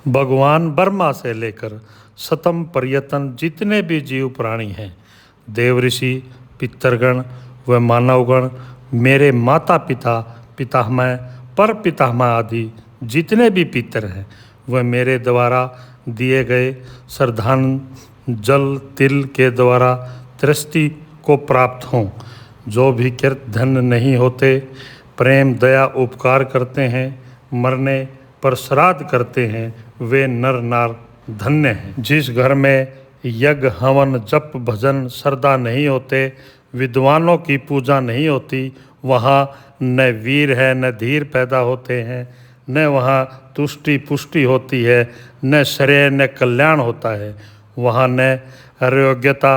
भगवान ब्रह्मा से लेकर शतम पर्यटन जितने भी जीव प्राणी हैं, देव ऋषि, पितरगण व मानवगण, मेरे माता पिता, पितामह, पर पितामह आदि जितने भी पितर हैं, वह मेरे द्वारा दिए गए श्रद्धांजल तिल के द्वारा दृष्टि को प्राप्त हों। जो भी कृत धन्य नहीं होते, प्रेम दया उपकार करते हैं, मरने पर श्राद्ध करते हैं, वे नर नार धन्य हैं। जिस घर में यज्ञ हवन जप भजन श्रद्धा नहीं होते, विद्वानों की पूजा नहीं होती, वहाँ न वीर है न धीर पैदा होते हैं, न वहाँ तुष्टि पुष्टि होती है, न श्रेय न कल्याण होता है। वहाँ न आरोग्यता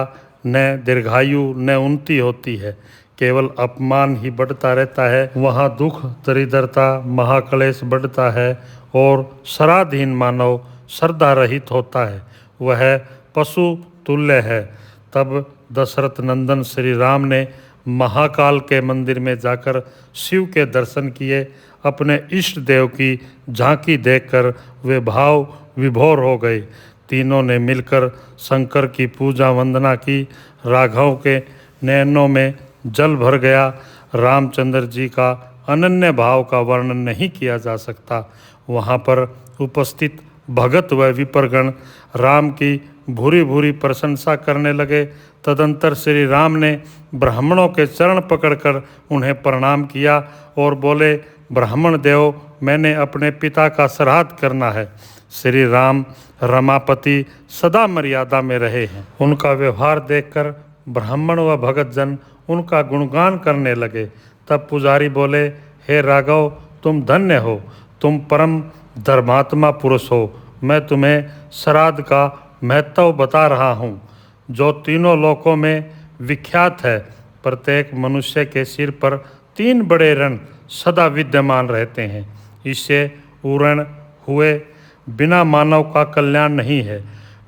न दीर्घायु न उन्नति होती है, केवल अपमान ही बढ़ता रहता है। वहाँ दुख दरिद्रता महाक्लेश बढ़ता है और श्राद्धहीन मानव श्रद्धा रहित होता है, वह पशु तुल्य है। तब दशरथ नंदन श्री राम ने महाकाल के मंदिर में जाकर शिव के दर्शन किए। अपने इष्ट देव की झांकी देखकर वे भाव विभोर हो गए। तीनों ने मिलकर शंकर की पूजा वंदना की। राघव के नैनों में जल भर गया। रामचंद्र जी का अनन्य भाव का वर्णन नहीं किया जा सकता। वहाँ पर उपस्थित भगत व विप्रगण राम की भूरी भूरी प्रशंसा करने लगे। तदंतर श्री राम ने ब्राह्मणों के चरण पकड़कर उन्हें प्रणाम किया और बोले, ब्राह्मण देव, मैंने अपने पिता का श्राद्ध करना है। श्री राम रमापति सदा मर्यादा में रहे हैं। उनका व्यवहार देखकर ब्राह्मण व भगत जन उनका गुणगान करने लगे। तब पुजारी बोले, हे राघव, तुम धन्य हो, तुम परम धर्मात्मा पुरुष हो। मैं तुम्हें श्राद्ध का महत्व बता रहा हूँ, जो तीनों लोकों में विख्यात है। प्रत्येक मनुष्य के सिर पर 3 बड़े ऋण सदा विद्यमान रहते हैं। इससे उऋण हुए बिना मानव का कल्याण नहीं है।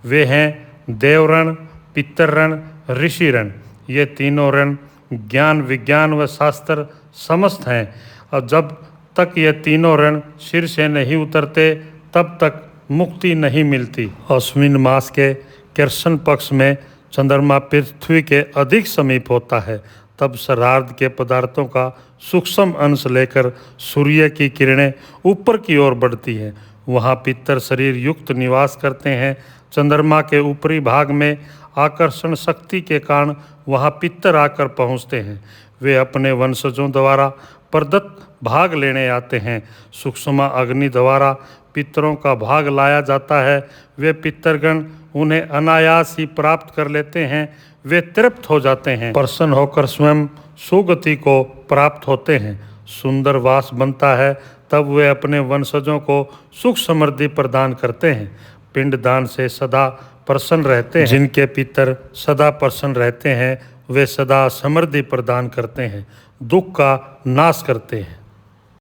वे हैं देव ऋण, पितर ऋण, ऋषि ऋण। ये तीनों ऋण ज्ञान विज्ञान व शास्त्र समस्त हैं, और जब तक ये तीनों ऋण सिर से नहीं उतरते, तब तक मुक्ति नहीं मिलती। अश्विन मास के कृष्ण पक्ष में चंद्रमा पृथ्वी के अधिक समीप होता है। तब श्राद्ध के पदार्थों का सूक्ष्म अंश लेकर सूर्य की किरणें ऊपर की ओर बढ़ती हैं। वहाँ पितर शरीर युक्त निवास करते हैं। चंद्रमा के ऊपरी भाग में आकर्षण शक्ति के कारण वहाँ पितर आकर पहुँचते हैं। वे अपने वंशजों द्वारा प्रदत्त भाग लेने आते हैं। सूक्ष्म अग्नि द्वारा पितरों का भाग लाया जाता है। वे पितरगण उन्हें अनायास ही प्राप्त कर लेते हैं। वे तृप्त हो जाते हैं, प्रसन्न होकर स्वयं सुगति को प्राप्त होते हैं। सुंदर वास बनता है। तब वे अपने वंशजों को सुख समृद्धि प्रदान करते हैं। पिंड दान से सदा प्रसन्न रहते हैं। जिनके पितर सदा प्रसन्न रहते हैं, वे सदा समृद्धि प्रदान करते हैं, दुख का नाश करते हैं।